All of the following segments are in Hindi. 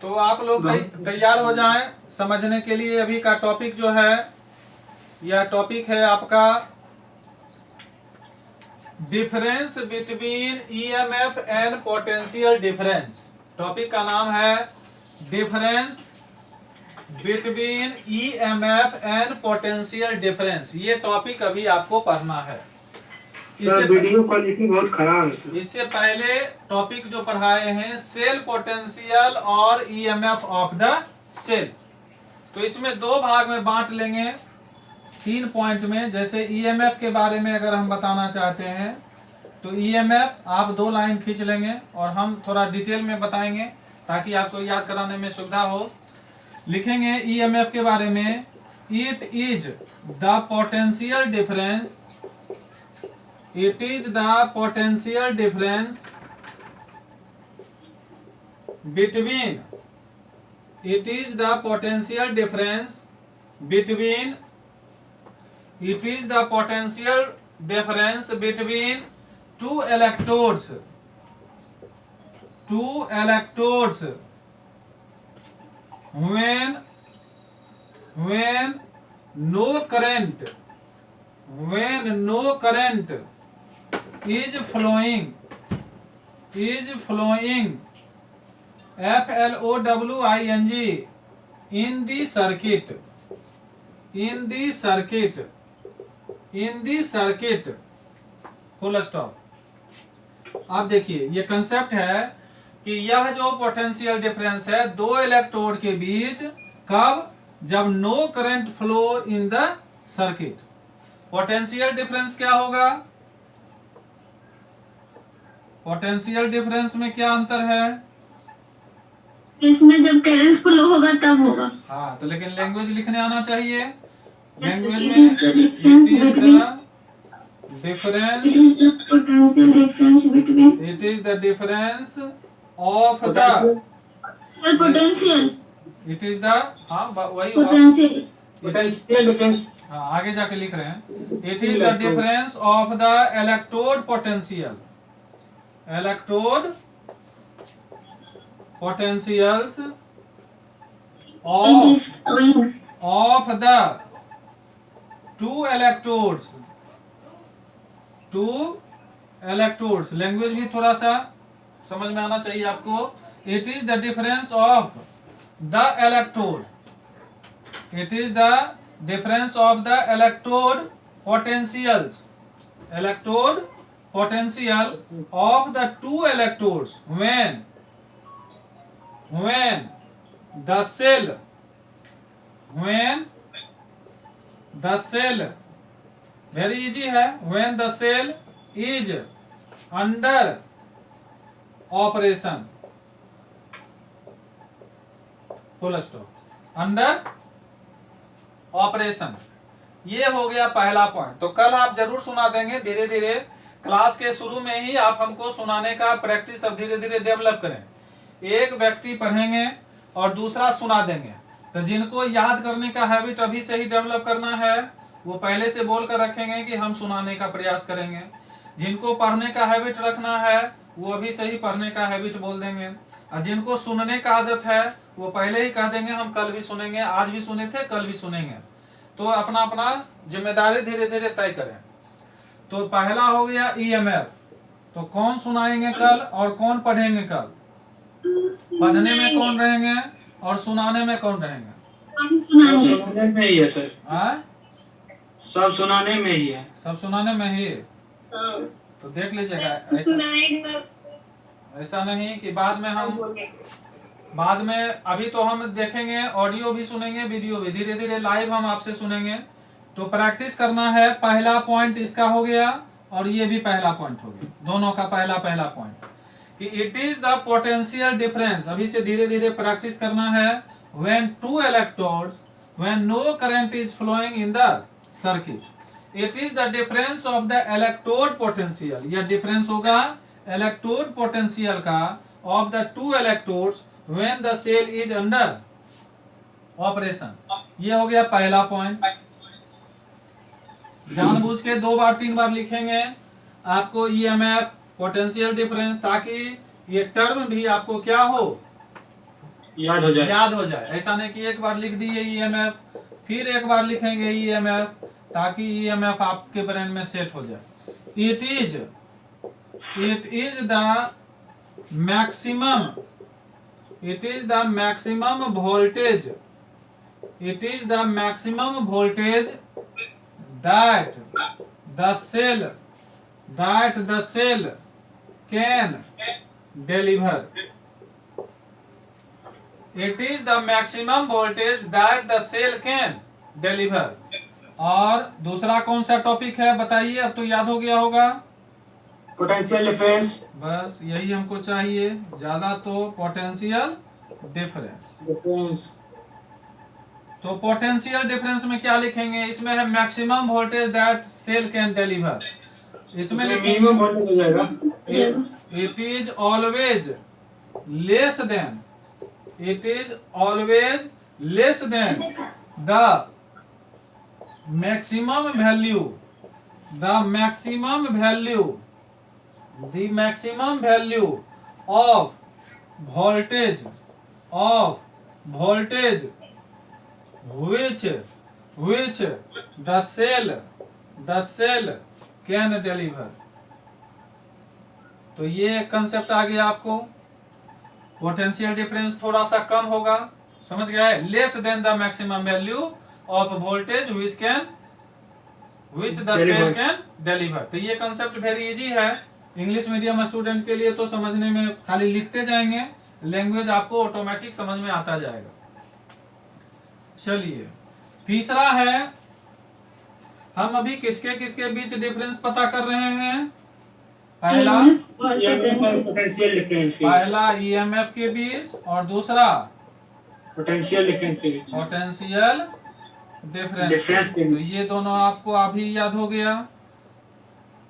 तो आप लोग तैयार हो जाएं समझने के लिए। अभी का टॉपिक जो है, यह टॉपिक है आपका difference between EMF and potential difference. Topic का नाम है difference between EMF and potential difference. ये टॉपिक अभी आपको पढ़ना है। सर वीडियो क्वालिटी बहुत खराब है सर। इससे पहले टॉपिक जो पढ़ाए हैं सेल पोटेंशियल और ईएमएफ ऑफ द सेल, तो इसमें दो भाग में बांट लेंगे 3 पॉइंट में। जैसे ईएमएफ के बारे में अगर हम बताना चाहते हैं तो ईएमएफ आप 2 लाइन खींच लेंगे और हम थोड़ा डिटेल में बताएंगे ताकि आपको याद कराने में सुविधा हो। लिखेंगे ईएमएफ के बारे में, it is the potential difference, it is the potential difference between, it is the potential difference between, it is the potential difference between two electrodes, two electrodes when no current, when no current is flowing, FLOWING in the circuit, in the circuit, in the circuit, full stop. अब देखिए ये कंसेप्ट है कि यह जो पोटेंशियल डिफरेंस है दो इलेक्ट्रोड के बीच, कब? जब no current flow in the circuit. Potential difference क्या होगा? पोटेंशियल डिफरेंस में क्या अंतर है? इसमें जब करंट फ्लो होगा तब होगा। हाँ, तो लेकिन लैंग्वेज लिखने आना चाहिए। Language It is the difference between, difference, it is the potential difference between, it is the difference of the, sir potential, it is the, हाँ वही होगा, potential, पोटेंशियल डिफरेंस। हाँ आगे जाके लिख रहे हैं, it is the difference of the electrode potential, electrode potentials it is flowing, of the two electrodes, two electrodes। Language भी थोड़ा सा समझ में आना चाहिए आपको। It is the difference of the electrode, it is the difference of the electrode potentials, electrode potential of the two electrodes when the cell, when the cell, very easy है, when the cell is under operation, full stop, under operation। ये हो गया पहला पॉइंट। तो कल आप जरूर सुना देंगे, धीरे धीरे क्लास के शुरू में ही आप हमको सुनाने का प्रैक्टिस अब धीरे धीरे डेवलप करें। एक व्यक्ति पढ़ेंगे और दूसरा सुना देंगे। तो जिनको याद करने का हैबिट अभी से ही डेवलप करना है वो पहले से बोल कर रखेंगे कि हम सुनाने का प्रयास करेंगे। जिनको पढ़ने का हैबिट रखना है वो अभी से ही पढ़ने का हैबिट बोल देंगे। और जिनको सुनने का आदत है वो पहले ही कह देंगे हम कल भी सुनेंगे, आज भी सुने थे, कल भी सुनेंगे। तो अपना अपना जिम्मेदारी धीरे धीरे तय करें। तो पहला हो गया ईएमएफ। तो कौन सुनाएंगे कल और कौन पढ़ेंगे कल? पढ़ने में कौन रहेंगे और सुनाने में कौन रहेंगे? हम सुनाएंगे। सुनाने में ही है सर। सब सुनाने में ही है। सब सुनाने में ही। तो देख लीजिएगा, ऐसा नहीं कि बाद में अभी तो हम देखेंगे, ऑडियो भी सुनेंगे, वीडियो भी, धीरे धीरे लाइव हम आपसे सुनेंगे। तो प्रैक्टिस करना है। पहला पॉइंट इसका हो गया और ये भी पहला पॉइंट हो गया, दोनों का पहला पॉइंट कि it is the potential difference. अभी से धीरे धीरे प्रैक्टिस करना है। When two electrodes, when no current is flowing in the circuit, it is the difference of the electrode potential. यह डिफरेंस होगा इलेक्ट्रोड पोटेंशियल का of the two electrodes when the cell is under operation. ये हो गया पहला पॉइंट। जानबूझ के 2 बार 3 बार लिखेंगे आपको ईएमएफ पोटेंशियल डिफरेंस, ताकि ये टर्म भी आपको क्या हो, याद हो जाए। याद हो जाए। ऐसा नहीं कि एक बार लिख दिए ईएमएफ फिर एक बार लिखेंगे ईएमएफ, ताकि ईएमएफ आपके ब्रेन में सेट हो जाए। It is the maximum, it is the maximum voltage, it is the maximum voltage that the cell can deliver, it is the maximum voltage that the cell can deliver. और दूसरा कौन सा टॉपिक है बताइए, अब तो याद हो गया होगा। Potential difference. बस यही हमको चाहिए, ज्यादा तो पोटेंशियल डिफरेंस। तो पोटेंशियल डिफरेंस में क्या लिखेंगे, इसमें है maximum voltage that cell can deliver, इसमें मिनिमम वोल्टेज हो जाएगा। It is always less than, it is always less than the maximum value, the maximum value, the maximum value of voltage, of voltage which the cell can deliver। तो ये कंसेप्ट आ गया आपको। पोटेंशियल डिफरेंस थोड़ा सा कम होगा, समझ गया है, less than the maximum value of voltage which the cell can deliver. तो ये कंसेप्ट वेरी इजी है इंग्लिश मीडियम स्टूडेंट के लिए, तो समझने में खाली लिखते जाएंगे, लैंग्वेज आपको ऑटोमेटिक समझ में आता जाएगा। चलिए तीसरा है, हम अभी किसके किसके बीच डिफरेंस पता कर रहे हैं। पहला पोटेंशियल डिफरेंस के बीच, पहला ईएमएफ के बीच, और दूसरा पोटेंशियल डिफरेंस के बीच, पोटेंशियल डिफरेंस। के तो बीच। ये दोनों आपको अभी याद हो गया,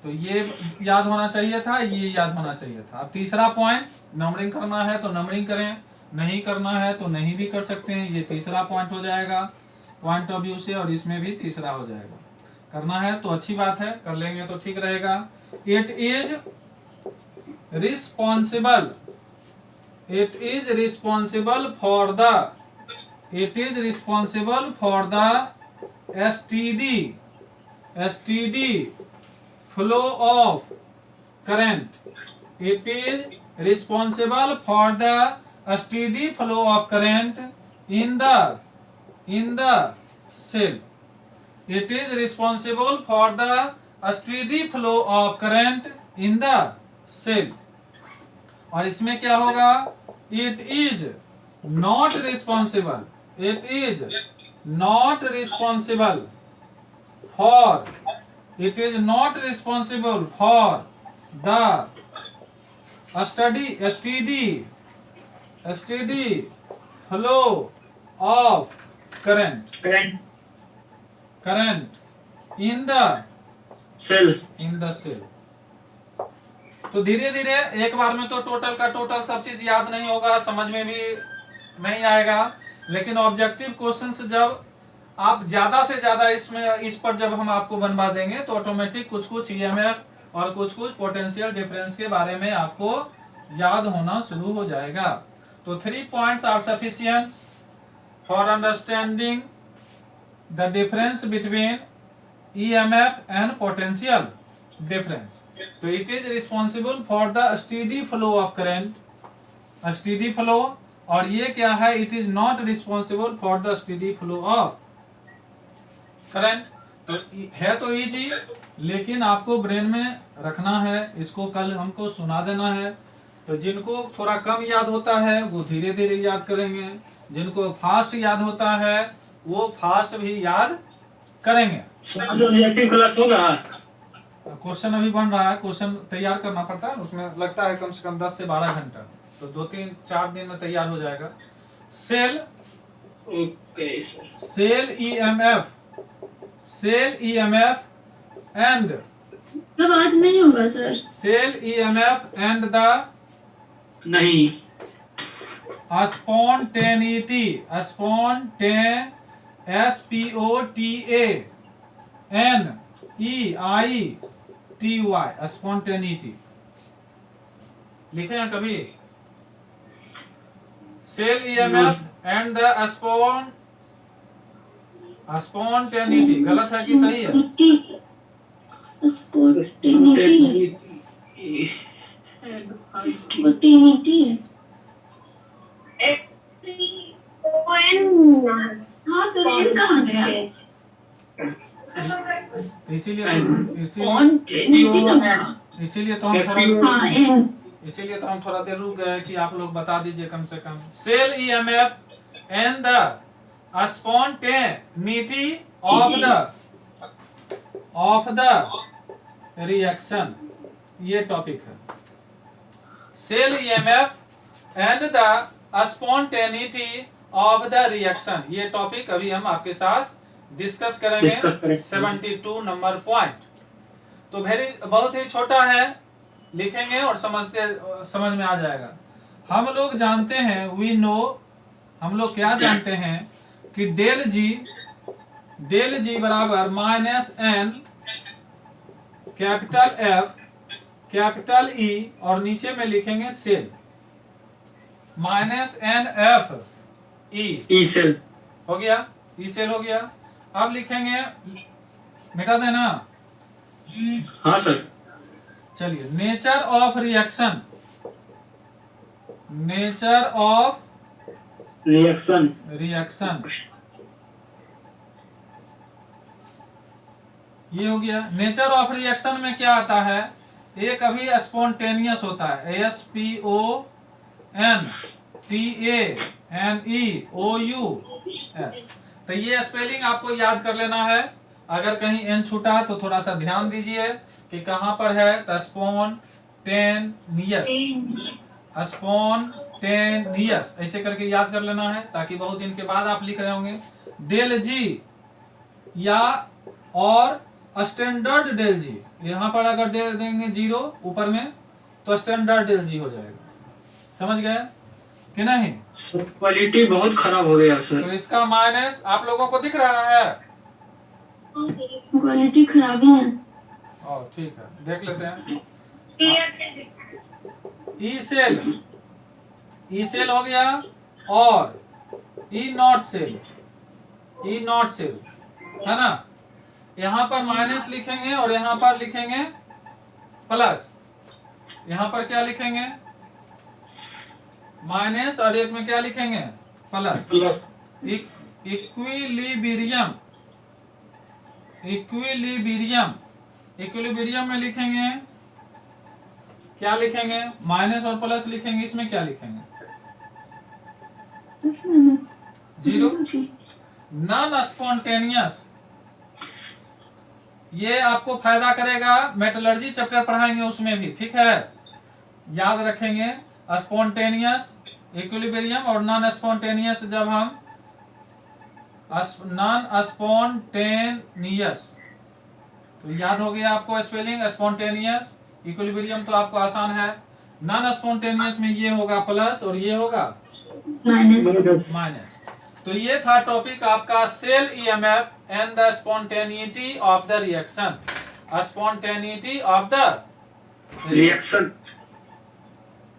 तो ये याद होना चाहिए था, ये याद होना चाहिए था। अब तीसरा पॉइंट, नंबरिंग करना है तो नंबरिंग करें, नहीं करना है तो नहीं भी कर सकते हैं। ये तीसरा पॉइंट हो जाएगा पॉइंट ऑफ व्यू से, और इसमें भी तीसरा हो जाएगा। करना है तो अच्छी बात है, कर लेंगे तो ठीक रहेगा। It is responsible, it is responsible for the, it is responsible for the STD flow of current, it is responsible for the STD flow of current in the cell, it is responsible for the STD flow of current in the cell। और इसमें क्या होगा, it is not responsible, it is not responsible for, it is not responsible for the STD flow of current in the cell. तो धीरे धीरे एक बार में तो टोटल का टोटल सब चीज याद नहीं होगा, समझ में भी नहीं आएगा, लेकिन ऑब्जेक्टिव क्वेश्चंस जब आप ज्यादा से ज्यादा इस पर जब हम आपको बनवा देंगे तो ऑटोमेटिक कुछ कुछ ईएमएफ और कुछ कुछ पोटेंशियल डिफरेंस के बारे में आपको याद होना शुरू हो जाएगा। तो 3 points are sufficient for understanding the difference between EMF and potential difference. तो it is responsible for the STD flow of current, STD flow, और ये क्या है, it is not responsible for the STD flow of current. तो है तो इजी, लेकिन आपको ब्रेन में रखना है, इसको कल हमको सुना देना है। तो जिनको थोड़ा कम याद होता है वो धीरे धीरे याद करेंगे, जिनको फास्ट याद होता है वो फास्ट भी याद करेंगे। क्लास होगा, क्वेश्चन अभी बन रहा है, क्वेश्चन तैयार करना पड़ता है, उसमें लगता है कम से कम 10 से 12 घंटा, तो 2-3-4 दिन में तैयार हो जाएगा। सेल EMF एंड कब आज नहीं होगा sir? Cell EMF and the नहीं, स्पॉन्टेनिटी, SPONTANEITY, स्पॉन्टेनिटी लिखे हैं कभी? Cell EMF and the spontaneity, गलत है कि सही है? स्पॉन्टेनिटी है। हाँ सर, एन कहाँ गया? स्पॉन्टेनिटी ना होगा। इसीलिए तो हम हाँ एन, इसीलिए तो हम थोड़ा देर रुक गए कि आप लोग बता दीजिए कम से कम। Cell EMF and the spontaneity of the reaction, ये टॉपिक है। Cell EMF and the spontaneity of the reaction, ये टॉपिक अभी हम आपके साथ डिस्कस करेंगे। 72 नंबर पॉइंट। तो बहुत ही छोटा है, लिखेंगे और समझ में आ जाएगा। हम लोग जानते हैं, वी नो, हम लोग क्या जानते हैं कि डेल जी बराबर minus n capital F capital E और नीचे में लिखेंगे cell, minus n F E cell हो गया, ई सेल हो गया। अब लिखेंगे, मिटा देना। हाँ सर। चलिए, nature of reaction, nature of reaction ये हो गया। नेचर ऑफ रिएक्शन में क्या आता है, एक अभी स्पॉन्टेनियस होता है, SPONTANEOUS। तो ये स्पेलिंग आपको याद कर लेना है। अगर कहीं एन छूटा तो थोड़ा सा ध्यान दीजिए कि कहां पर है। तो स्पॉन्टेनियस ऐसे करके याद कर लेना है, ताकि बहुत दिन के बाद आप लिख रहे होंगे। डेल जी या और स्टैंडर्ड डेल जी, यहाँ पर अगर दे देंगे 0 ऊपर में तो स्टैंडर्ड डेल जी हो जाएगा। समझ गए कि नहीं? क्वालिटी बहुत खराब हो गया सर। तो इसका माइनस आप लोगों को दिख रहा है? क्वालिटी खराब ही है। ठीक है, देख लेते हैं। ई सेल हो गया और ई नॉट सेल है ना। यहाँ पर माइनस लिखेंगे और यहाँ पर लिखेंगे प्लस। यहाँ पर क्या लिखेंगे? माइनस, और एक में क्या लिखेंगे? प्लस। इक्विलिब्रियम में लिखेंगे, क्या लिखेंगे? माइनस और प्लस लिखेंगे। इसमें क्या लिखेंगे? 0। नॉन स्पॉन्टेनियस, ये आपको फायदा करेगा, मेटलर्जी चैप्टर पढ़ाएंगे उसमें भी, ठीक है? याद रखेंगे स्पॉन्टेनियस, इक्विलिब्रियम और नॉन स्पॉन्टेनियस। जब हम नॉन स्पॉन्टेनियस, तो याद हो गया आपको स्पेलिंग। स्पॉन्टेनियस, इक्विलिब्रियम तो आपको आसान है। नॉन स्पॉन्टेनियस में ये होगा प्लस और ये होगा माइनस। तो ये था टॉपिक आपका, cell EMF and the spontaneity of the reaction. Spontaneity of the reaction,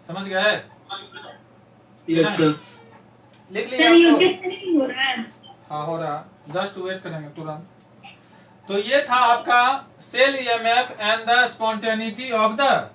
समझ गए? Yes sir. लिख लिया आप लोग? हाँ हो रहा, जस्ट वेट करेंगे तुरंत। तो ये था आपका cell EMF and the spontaneity of the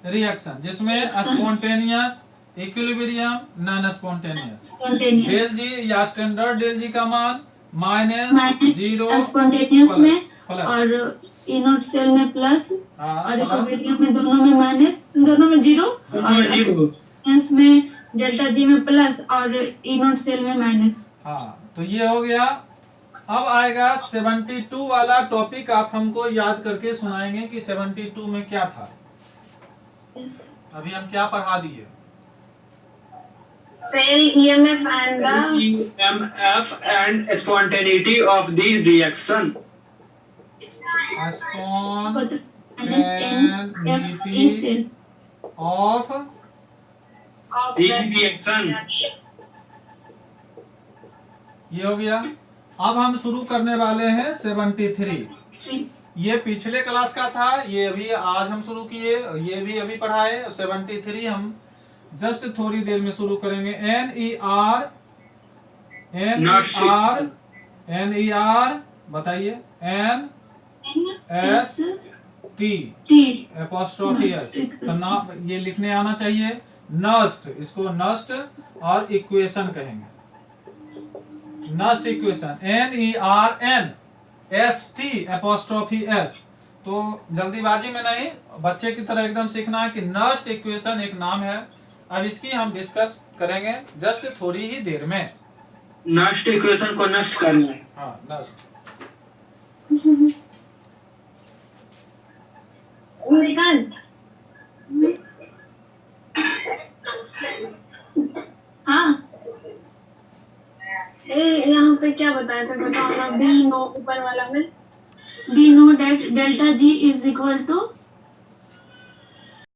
reaction, जिसमें spontaneous, equilibrium, non spontaneous. Del G या स्टैंडर्ड डेल जी का मान -0 स्पॉन्टेनियस में और इनोट सेल में प्लस और इक्विलिब्रियम में दोनों में माइनस, दोनों में 0 और स्पॉन्टेनियस में डेल्टा जी में प्लस और इनोट सेल में माइनस। हाँ, तो ये हो गया। अब आएगा 72 वाला टॉपिक। आप हमको याद करके सुनाएंगे कि 72 में क्या था। अभी हम क्या पढ़ा दिए? Cell EMF and spontaneity of the reaction. Spontaneity of the reaction. ये हो गया। अब हम शुरू करने वाले हैं 73। ये पिछले क्लास का था, ये अभी आज हम शुरू किए, ये भी अभी पढ़ाए। 73 हम जस्ट थोड़ी देर में शुरू करेंगे। NER बताइए। NST एपोस्ट्रोफी एस, तो ना ये लिखने आना चाहिए। नस्ट, इसको नस्ट और इक्वेशन कहेंगे। Nernst equation NERNST apostrophe s. तो जल्दीबाजी में नहीं, बच्चे की तरह एकदम सीखना है कि नस्ट इक्वेशन एक नाम है। अब इसकी हम डिस्कस करेंगे जस्ट थोड़ी ही देर में। नस्ट इक्वेशन को नष्ट करना है। हाँ, नस्ट। हाँ, यहाँ पे क्या बताया था, बताओ ना। बी नो ऊपर वाला में, we know that delta G is equal to